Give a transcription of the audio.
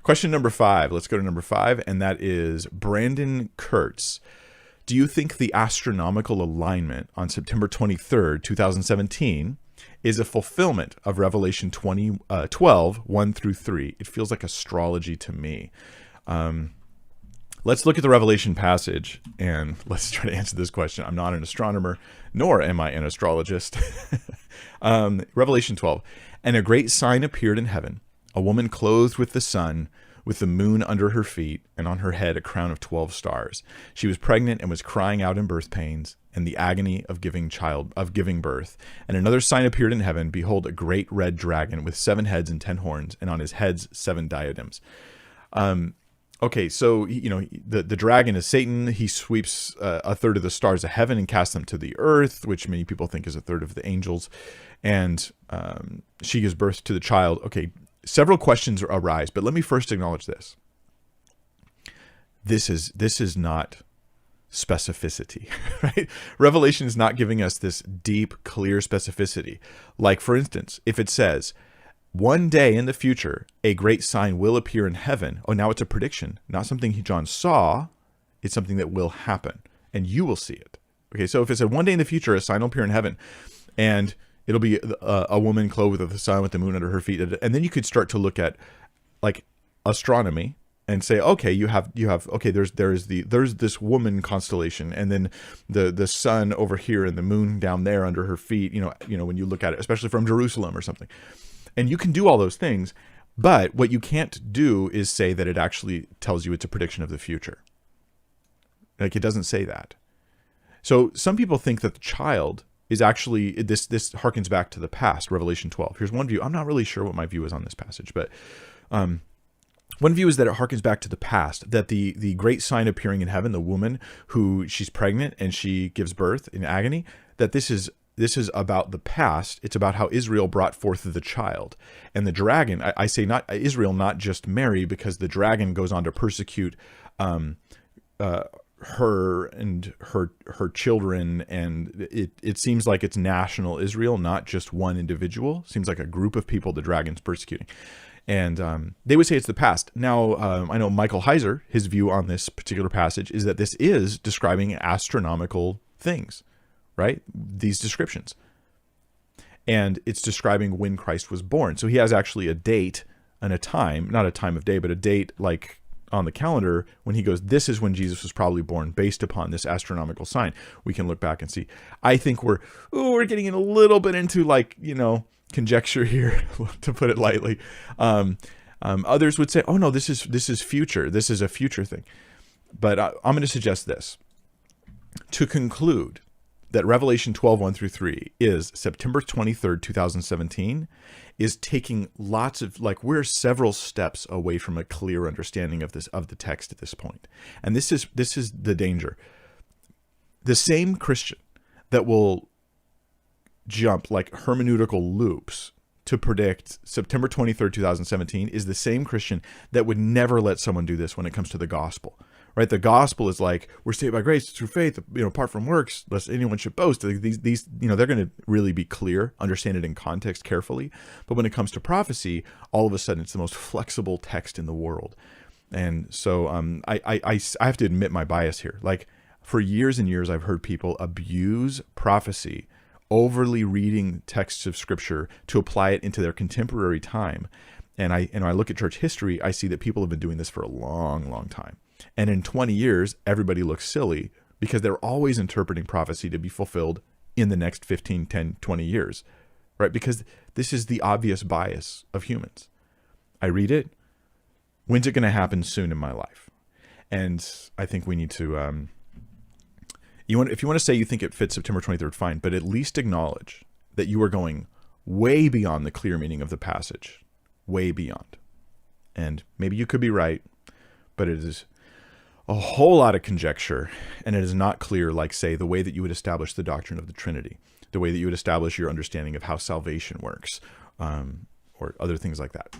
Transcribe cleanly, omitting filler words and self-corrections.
Question number 5. Let's go to number 5, and that is Brandon Kurtz. Do you think the astronomical alignment on September 23rd, 2017 is a fulfillment of Revelation 12, 1 through 3? It feels like astrology to me. Let's look at the Revelation passage, and let's try to answer this question. I'm not an astronomer, nor am I an astrologist. Revelation 12. And a great sign appeared in heaven, a woman clothed with the sun, with the moon under her feet, and on her head a crown of 12 stars. She was pregnant and was crying out in birth pains and the agony of giving birth. And another sign appeared in heaven. Behold, a great red dragon with 7 heads and 10 horns, and on his heads 7 diadems. Okay, so, the dragon is Satan. He sweeps a third of the stars of heaven and casts them to the earth, which many people think is a third of the angels. And she gives birth to the child. Okay, several questions arise, but let me first acknowledge this. This is not specificity, right? Revelation is not giving us this deep, clear specificity. Like, for instance, if it says, one day in the future, a great sign will appear in heaven. Oh, now it's a prediction, not something John saw. It's something that will happen, and you will see it. Okay, so if it said one day in the future, a sign will appear in heaven, and it'll be a woman clothed with the sun, with the moon under her feet, and then you could start to look at like astronomy and say, okay, you have okay, there's this woman constellation, and then the sun over here and the moon down there under her feet. When you look at it, especially from Jerusalem or something. And you can do all those things, but what you can't do is say that it actually tells you it's a prediction of the future. Like, it doesn't say that. So some people think that the child is actually, this harkens back to the past, Revelation 12. Here's one view. I'm not really sure what my view is on this passage, but one view is that it harkens back to the past, that the great sign appearing in heaven, the woman who she's pregnant and she gives birth in agony, that this is about the past. It's about how Israel brought forth the child. And the dragon, I say not Israel, not just Mary, because the dragon goes on to persecute her and her children. And it seems like it's national Israel, not just one individual. Seems like a group of people the dragon's persecuting. And they would say it's the past. Now, I know Michael Heiser, his view on this particular passage is that this is describing astronomical things. Right? These descriptions. And it's describing when Christ was born. So he has actually a date and a time, not a time of day, but a date like on the calendar when he goes, this is when Jesus was probably born based upon this astronomical sign. We can look back and see. I think we're getting in a little bit into conjecture here, to put it lightly. Others would say, oh no, this is future. This is a future thing. But I'm going to suggest this. To conclude, that Revelation 12, 1 through 3 is September 23rd, 2017, is taking lots of, we're several steps away from a clear understanding of the text at this point. And this is the danger. The same Christian that will jump like hermeneutical loops to predict September 23rd, 2017 is the same Christian that would never let someone do this when it comes to the gospel. Right, the gospel is like, we're saved by grace through faith, apart from works, lest anyone should boast. These, they're going to really be clear, understand it in context carefully. But when it comes to prophecy, all of a sudden it's the most flexible text in the world. And so I have to admit my bias here. Like, for years and years, I've heard people abuse prophecy, overly reading texts of scripture to apply it into their contemporary time. And I look at church history, I see that people have been doing this for a long, long time. And in 20 years, everybody looks silly because they're always interpreting prophecy to be fulfilled in the next 15, 10, 20 years, right? Because this is the obvious bias of humans. I read it. When's it going to happen? Soon in my life. And I think we need to, if you want to say you think it fits September 23rd, fine, but at least acknowledge that you are going way beyond the clear meaning of the passage, way beyond. And maybe you could be right, but it is a whole lot of conjecture, and it is not clear, like, say, the way that you would establish the doctrine of the Trinity, the way that you would establish your understanding of how salvation works, or other things like that.